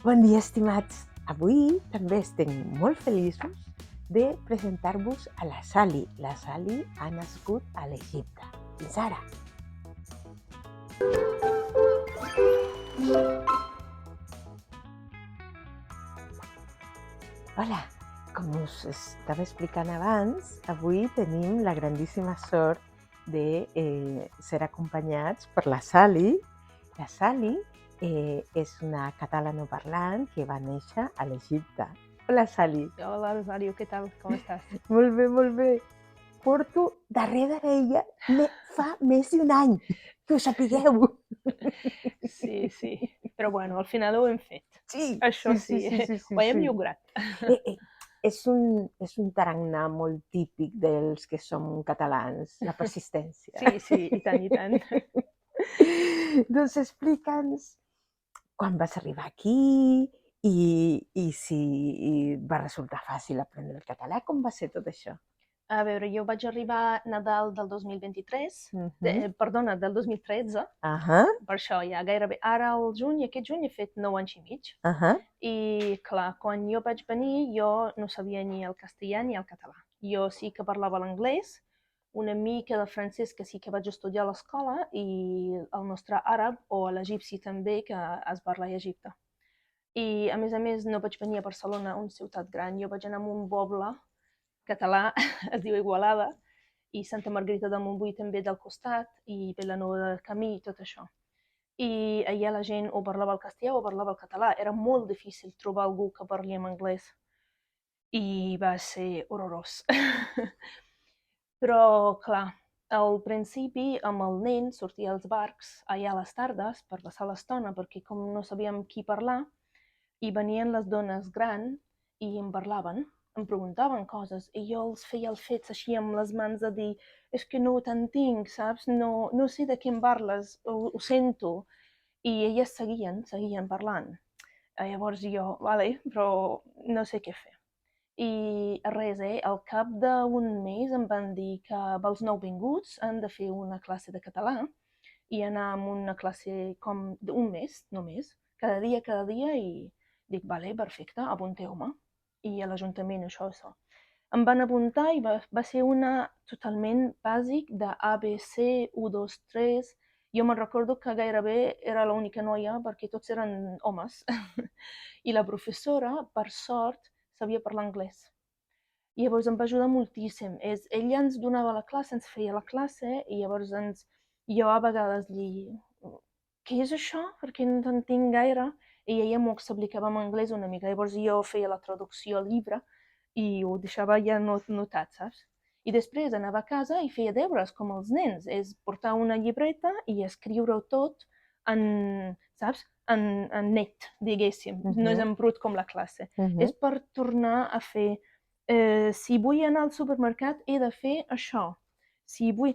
Bon dia, estimats. Avui també estem molt feliços de presentar-vos a la Sally. La Sally ha nascut a l'Egipte. Fins ara. Hola, com us estava explicant abans, avui tenim la grandíssima sort de ser acompanyats per la Sally. La Sally és una catalanoparlant que va néixer a l'Egipte. Hola, Sally. Hola, Rosario, què tal? Com estàs? Molt bé, molt bé. Porto darrere d'ella fa més d'un any, que ho sapigueu. Sí, però bueno, al final ho hem fet. Sí, Això sí, sí, sí, sí, sí, sí, ho hem sí. llograt. És un tarannà molt típic dels que som catalans, la persistència. Sí, i tant, i tant. Doncs explica'ns quan vas arribar aquí i si va resultar fàcil aprendre el català, com va ser tot això? A veure, jo vaig arribar a Nadal del 2023, Mhm. perdona, del 2013, Ahà, per això ja gairebé, ara al juny, aquest juny he fet 9 anys i mig. ahà. I clar, quan jo vaig venir jo no sabia ni el castellà ni el català. Jo sí que parlava l'anglès, una mica de francès que sí que vaig estudiar a l'escola i el nostre àrab o l'egipci també que es parla a Egipte. I a més no vaig venir a Barcelona, una ciutat gran, jo vaig anar a un poble català, es diu Igualada, i Santa Margarita de Montbui també del costat, i Vilanova del Camí i tot això. I allà la gent o parlava el castellà o parlava el català. Era molt difícil trobar algú que parli en anglès. I va ser horrorós. Però, clar, al principi amb el nen sortia als barcs allà a les tardes per passar l'estona, perquè com no sabíem qui parlar, i venien les dones grans i em parlaven, em preguntaven coses, i jo els feia els fets així amb les mans de dir és que no t'entenc, saps? No sé de què em parles, ho sento. I elles seguien parlant. Llavors jo, vale, però no sé què fer. I res, al cap d'un mes em van dir que els nouvinguts han de fer una classe de català i anar a una classe com d'un mes només, cada dia, i dic, vale, perfecte, apunteu-me. I a l'Ajuntament això. Em van apuntar i va ser una totalment bàsic de ABC, 1, 2, 3. Jo me'n recordo que gairebé era l'única noia perquè tots eren homes. I la professora, per sort, sabia parlar anglès. I llavors em va ajudar moltíssim. Ella ens donava la classe, ens feia la classe, i llavors jo a vegades què és això? Perquè no t'entenc gaire. I ella m'ho explicava en anglès una mica. Llavors jo feia la traducció al llibre i ho deixava ja notat, saps? I després anava a casa i feia deures, com els nens. És portar una llibreta i escriure-ho tot en, saps? En net, diguéssim. No és en brut com la classe. És per tornar a fer si vull anar al supermercat he de fer això. Si vull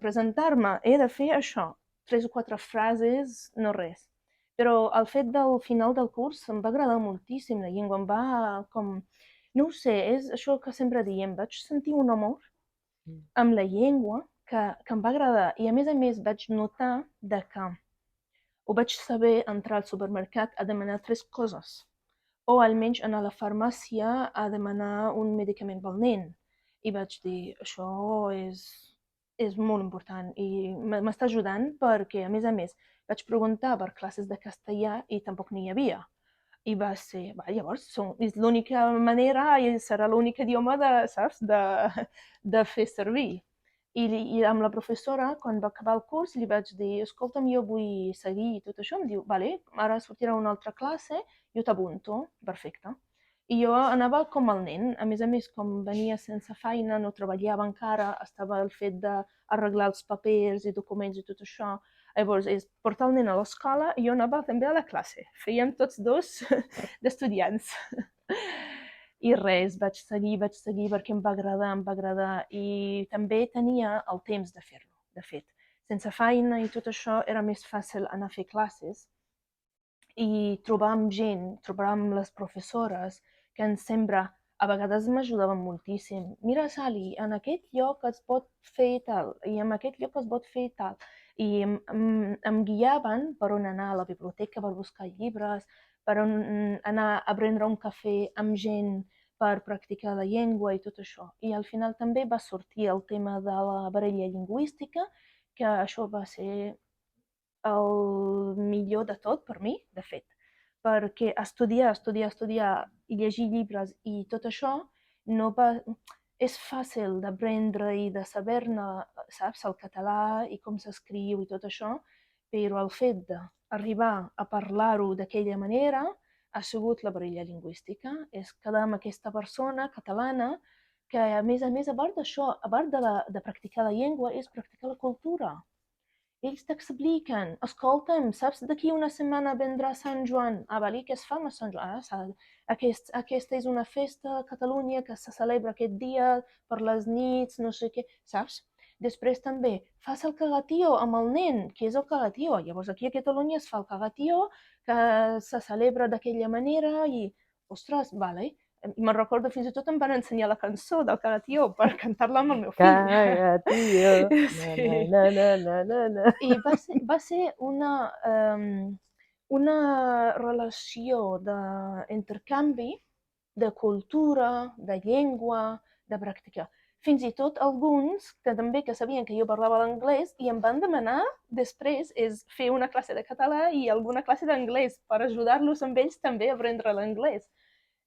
presentar-me he de fer això. 3 o 4 frases, no res. Però el fet del final del curs em va agradar moltíssim la llengua, em va com... No ho sé, és això que sempre diem, vaig sentir un amor amb la llengua que em va agradar i a més vaig notar que ho vaig saber entrar al supermercat a demanar 3 coses o almenys anar a la farmàcia a demanar un medicament pel nen. I vaig dir, això és molt important i m'està ajudant perquè, a més, vaig preguntar per classes de castellà i tampoc n'hi havia. I va ser, llavors, és l'única manera i serà l'únic idioma saps, de fer servir. I amb la professora, quan va acabar el curs, li vaig dir, escolta'm, jo vull seguir i tot això. Em diu, vale, ara sortirà una altra classe, jo t'apunto, perfecte. I jo anava com el nen, a més, com venia sense feina, no treballava encara, estava el fet d'arreglar els papers i documents i tot això. Llavors, és portar el nen a l'escola i jo anava també a la classe. Fèiem tots dos d'estudiants. I res, vaig seguir perquè em va agradar i també tenia el temps de fer-lo, de fet. Sense feina i tot això era més fàcil anar a fer classes i trobar amb gent, trobar amb les professores, que ens sembra, a vegades m'ajudaven moltíssim. Mira, Sally, en aquest lloc es pot fer tal, i en aquest lloc es pot fer tal. i em guiaven per on anar a la biblioteca per buscar llibres, per on anar a prendre un cafè amb gent per practicar la llengua i tot això. I al final també va sortir el tema de la barreja lingüística, que això va ser el millor de tot per mi, de fet, perquè estudiar i llegir llibres i tot això no va... És fàcil d'aprendre i de saber-ne, saps, el català i com s'escriu i tot això, però el fet d'arribar a parlar-ho d'aquella manera ha sigut la barrera lingüística. És quedar amb aquesta persona catalana que, a més, a part d'això, a part de practicar la llengua, és practicar la cultura. Ells t'expliquen, escolta'm, saps d'aquí una setmana vendrà Sant Joan? Ah, vale, què es fa amb Sant Joan? Aquesta és una festa a Catalunya que se celebra aquest dia per les nits, no sé què, saps? Després també, fas el cagatió amb el nen. Què és el cagatió? Llavors aquí a Catalunya es fa el cagatió, que se celebra d'aquella manera i, ostres, vale. Me'n recordo fins i tot em van ensenyar la cançó del cagatió per cantar-la amb el meu fill. Caga, tio. Na, Sí. na, na, na, na, na. I va ser una relació d'intercanvi de cultura, de llengua, de pràctica. Fins i tot alguns que també que sabien que jo parlava l'anglès i em van demanar després és fer una classe de català i alguna classe d'anglès per ajudar-los amb ells també a aprendre l'anglès.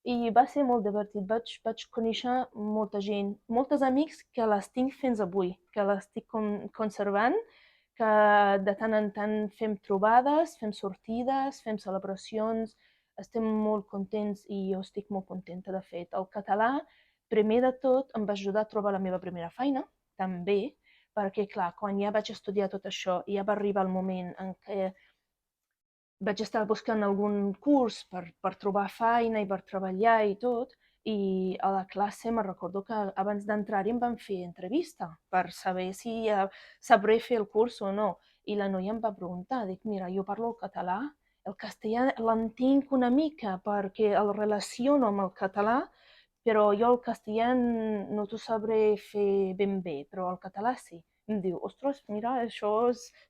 I va ser molt divertit. Vaig conèixer molta gent, moltes amics que les tinc fins avui, que les estic conservant, que de tant en tant fem trobades, fem sortides, fem celebracions, estem molt contents i jo estic molt contenta. De fet, el català, primer de tot, em va ajudar a trobar la meva primera feina, també, perquè, clar, quan ja vaig estudiar tot això, ja va arribar el moment en què vaig estar buscant algun curs per trobar feina i per treballar i tot, i a la classe me recordo que abans d'entrar-hi em van fer entrevista per saber si sabré fer el curs o no. I la noia em va preguntar, dic, mira, jo parlo el català, el castellà l'entenc una mica perquè el relaciono amb el català, però jo el castellà no t'ho sabré fer ben bé, però el català sí. Em diu, ostres, mira, això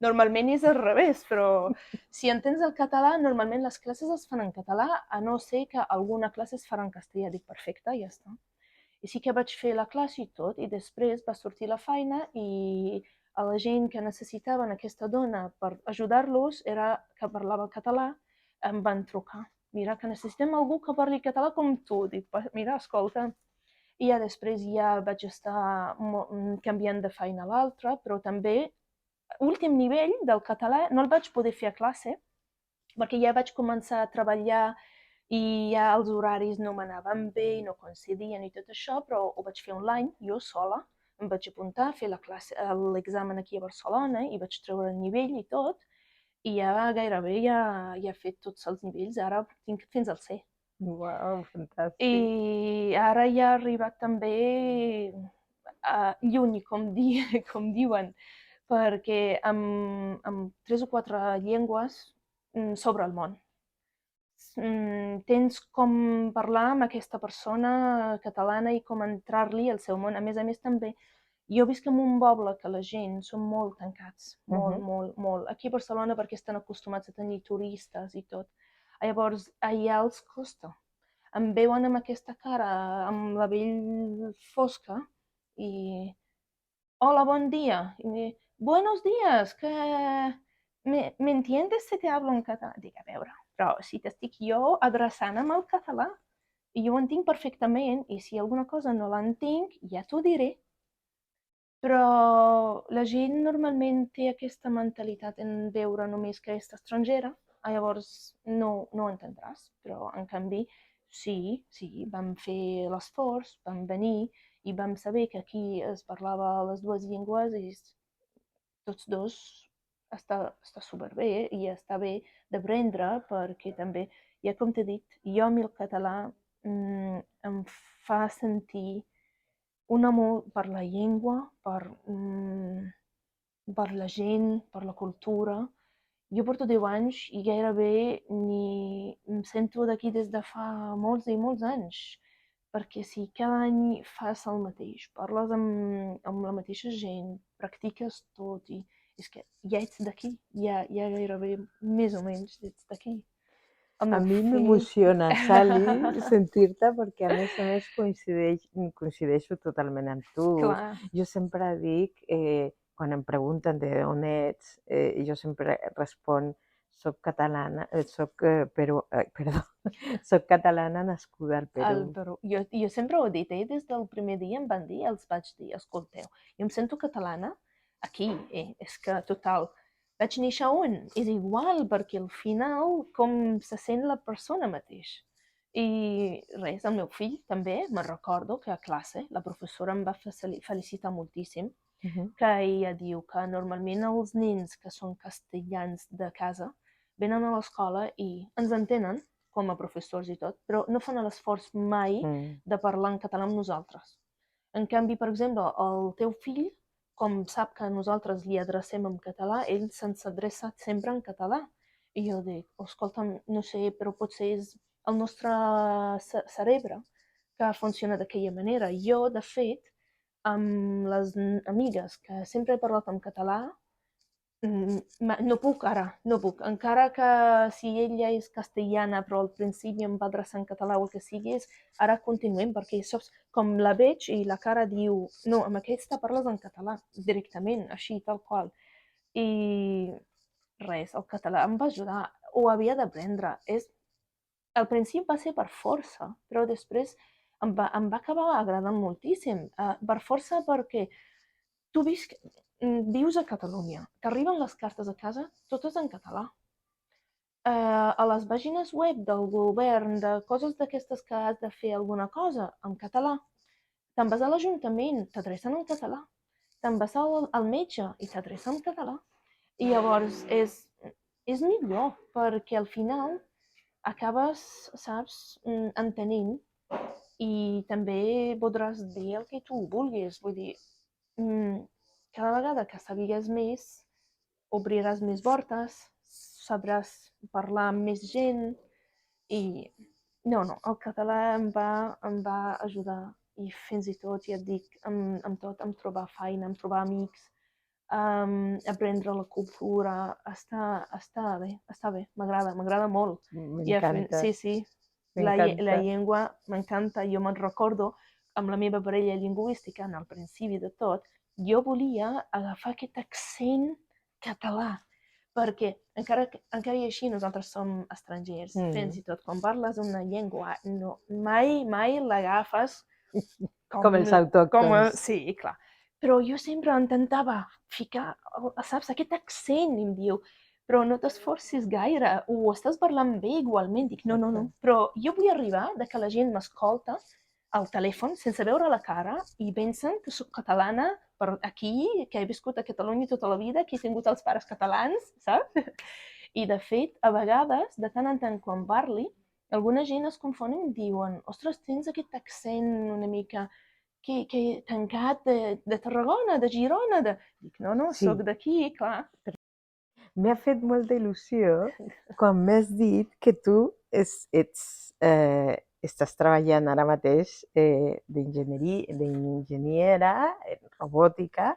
normalment és al revés, però si entens el català, normalment les classes es fan en català, a no ser que alguna classe es farà en castellà. Dic, perfecte, ja està. I sí que vaig fer la classe i tot, i després va sortir la feina i a la gent que necessitaven aquesta dona per ajudar-los, era que parlava català, em van trucar. Mira, que necessitem algú que parli català com tu. Dic, mira, escolta, i ja després ja vaig estar canviant de feina a l'altra, però també últim nivell del català no el vaig poder fer a classe perquè ja vaig començar a treballar i ja els horaris no m'anaven bé i no coincidien i tot això, però ho vaig fer online, jo sola, em vaig apuntar a fer la classe, l'examen aquí a Barcelona i vaig treure el nivell i tot, i ja gairebé ja he fet tots els nivells, ara tinc fins al C. Uau, fantàstic. I ara ja ha arribat també lluny, com diuen, perquè amb 3 o 4 llengües s'obre el món. Tens com parlar amb aquesta persona catalana i com entrar-li al seu món. A més, també, jo visc en un poble que la gent són molt tancats, molt, molt, molt. Aquí a Barcelona perquè estan acostumats a tenir turistes i tot. Llavors, allà els costa. Em veuen amb aquesta cara, amb la pell fosca i hola, buen día. Buenos días, que me entiendes si te hablo en català? Dic, a veure, però si t'estic jo adreçant amb el català, i jo ho entenc perfectament, i si alguna cosa no l'entenc, ja t'ho diré. Però la gent normalment té aquesta mentalitat en veure només que és estrangera, llavors no ho entendràs, però en canvi sí, vam fer l'esforç, vam venir i vam saber que aquí es parlava les dues llengües i tots dos està superbé i està bé d'aprendre perquè també, ja com t'he dit, jo a mi el català em fa sentir un amor per la llengua, per la gent, per la cultura. Jo porto 10 anys i gairebé ni em sento d'aquí des de fa molts i molts anys, perquè si cada any fas el mateix, parles amb la mateixa gent, practiques tot i És que ja ets d'aquí, ja gairebé més o menys ets d'aquí. El A meu mi fill... m'emociona, Sally, sentir-te perquè a més coincideixo totalment amb tu. Clar, Jo sempre dic, quan em pregunten d'on ets, jo sempre respon soc catalana, perdó, soc catalana nascuda al Perú. el Perú. Jo sempre ho he dit, des del primer dia em van dir, els vaig dir, escolteu, jo em sento catalana aquí, és que total, vaig néixer on? És igual, perquè al final com se sent la persona mateix. I res, el meu fill també, me'n recordo que a classe la professora em va felicitar moltíssim, que ella diu que normalment els nens que són castellans de casa venen a l'escola i ens entenen com a professors i tot, però no fan l'esforç mai de parlar en català amb nosaltres. En canvi, per exemple, el teu fill, com sap que nosaltres li adrecem en català, ell se'ns adreça sempre en català. I jo dic, escolta'm, no sé, però potser és el nostre cerebre que funciona d'aquella manera. Jo, de fet, amb les amigues que sempre he parlat en català, no puc ara, no puc. Encara que si ella és castellana, però al principi em va adreçar en català o el que sigui, ara continuem, perquè saps, com la veig i la cara diu, no, amb aquesta parles en català, directament, així, tal qual. I res, el català em va ajudar, ho havia d'aprendre. Al principi va ser per força, però després em va acabar agradant moltíssim. Per força perquè tu vius a Catalunya, t'arriben les cartes a casa totes en català. A les pàgines web del govern, de coses d'aquestes que has de fer alguna cosa en català, te'n vas a l'Ajuntament, t'adrecen en català, te'n vas al metge i t'adrecen en català. I llavors és millor, perquè al final acabes, saps, entenent i també podràs dir el que tu vulguis. Vull dir, cada vegada que sàpigues més, obriràs més portes, sabràs parlar amb més gent i no, el català em va ajudar i fins i tot, ja et dic, amb tot, em trobar feina, em trobar amics, aprendre la cultura, està bé, m'agrada molt. M'encanta, Sí, sí, la m'encanta. llengua m'encanta, jo me'n recordo amb la meva parella lingüística, en el principi de tot, jo volia agafar aquest accent català, perquè encara i així nosaltres som estrangers, fins i tot quan parles una llengua, no, mai l'agafes Com com, els autòctons. sí, clar. Però jo sempre intentava ficar, saps, aquest accent, i em diu, però no t'esforcis gaire, ho estàs parlant bé igualment. Dic, no, però jo vull arribar de que la gent m'escolta al telèfon sense veure la cara i pensen que sóc catalana per aquí, que he viscut a Catalunya tota la vida, que he tingut els pares catalans, saps? I de fet, a vegades, de tant en tant quan parli, alguna gent es confon i em diuen, ostres, tens aquest accent una mica que tancat de Tarragona, de Girona, de... Dic, no, Sí, sóc d'aquí, clar. m'ha fet molta il·lusió quan m'has dit que tu estàs treballant ara mateix d'enginyera en robòtica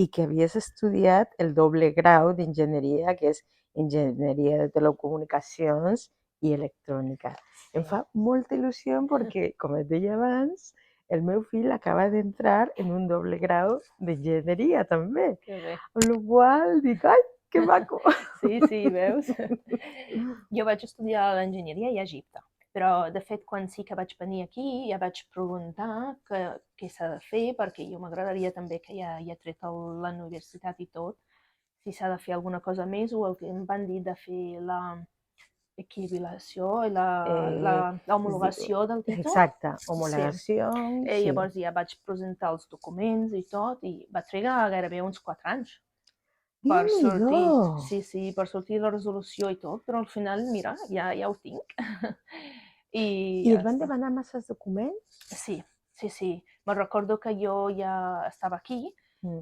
i que havies estudiat el doble grau d'enginyeria, que és enginyeria de telecomunicacions i electrònica. Em fa molta il·lusió perquè, com et deia abans, el meu fill acaba d'entrar en un doble grau d'enginyeria també. Que bé. Amb la qual cosa dic, ai, que maco! Sí, veus? Jo vaig estudiar l'enginyeria a Egipte, però de fet quan sí que vaig venir aquí ja vaig preguntar què s'ha de fer, perquè jo m'agradaria també que ja he tret a la universitat i tot, si s'ha de fer alguna cosa més o el que em van dir de fer la equivalació i Eh, l'homologació del títol. exacte, Sí. homologació, sí. Llavors ja vaig presentar els documents i tot, i va trigar gairebé uns 4 anys per Déu-n'hi-do! sortir, sí, per sortir la resolució i tot, però al final, mira, ja ho tinc. I I ja et van està. demanar masses documents? Sí. Me'n recordo que jo ja estava aquí,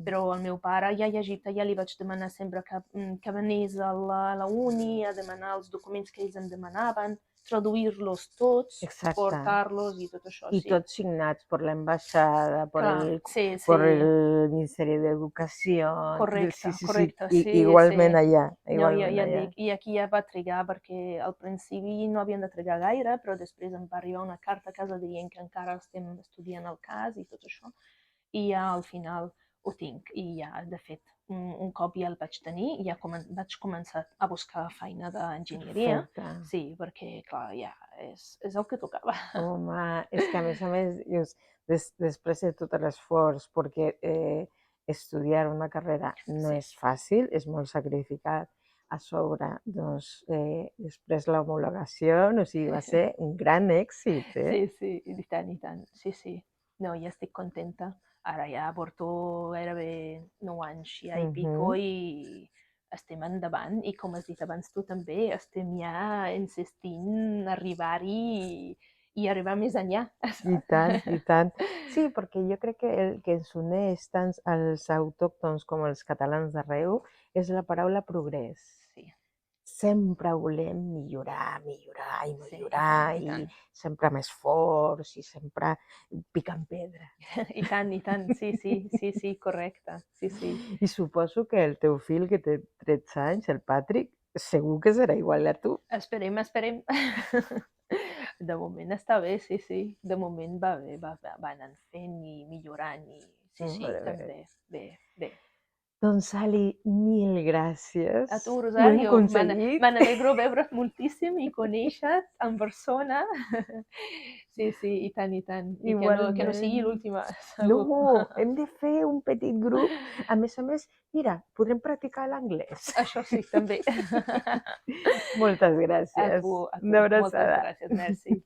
però el meu pare ja a Egipte ja li vaig demanar sempre que venís a la uni a demanar els documents que ells em demanaven, traduir-los tots, Exacte. portar-los i tot això, Y sí. todos signados por la embajada, Clar, sí, por sí, el Ministerio de Educación. correcte, Sí. correcte, sí, Igualment sí. allà, No, ja, igualment ja et allà. dic, i aquí ja va trigar perquè al principi no havien de trigar gaire, però després em va arribar una carta a casa dient que encara estem estudiant el cas i tot això, i ja al final ho tinc. I ja, de fet, un cop ja el vaig tenir, ja vaig començar a buscar feina d'enginyeria, Perfecte. sí, perquè, clar, ja és el que tocava. Home, és que a més, dius, després de tot l'esforç, perquè estudiar una carrera no Sí. és fàcil, és molt sacrificat. A sobre, doncs, després l'homologació, o sigui, va ser un gran èxit, Sí, sí, i tant, i tant. Sí, sí. No, ja estic contenta. Ara ja porto gairebé 9 anys ja i pico i estem endavant i com has dit abans tu també, estem ja insistint en arribar-hi i arribar més enllà. I tant, i tant. Sí, perquè jo crec que el que ens uneix tant als autòctons com als catalans d'arreu és la paraula progrés. Sí, Sempre volem millorar sí, i millorar tant, i i tant. sempre més forts i sempre picant pedra. I tant, sí, sí, sí, sí, correcte, sí, sí. I suposo que el teu fill, que té 13 anys, el Patrick, segur que serà igual a tu. Esperem, esperem. De moment està bé, sí, sí. De moment va bé, va anant fent i millorant i sí, sí, Molt bé. també, bé, bé. Doncs, Sally, mil gràcies. A tu, Ho hem Rosario, aconseguit. me n'alegro veure't moltíssim i conèixer-te en persona. Sí, sí, i tant. I que no sigui Igualment. l'última, No, segur. hem de fer un petit grup. A més, mira, podrem practicar l'anglès. Això sí, també. Moltes gràcies. A tu. Una Moltes abraçada. gràcies, merci.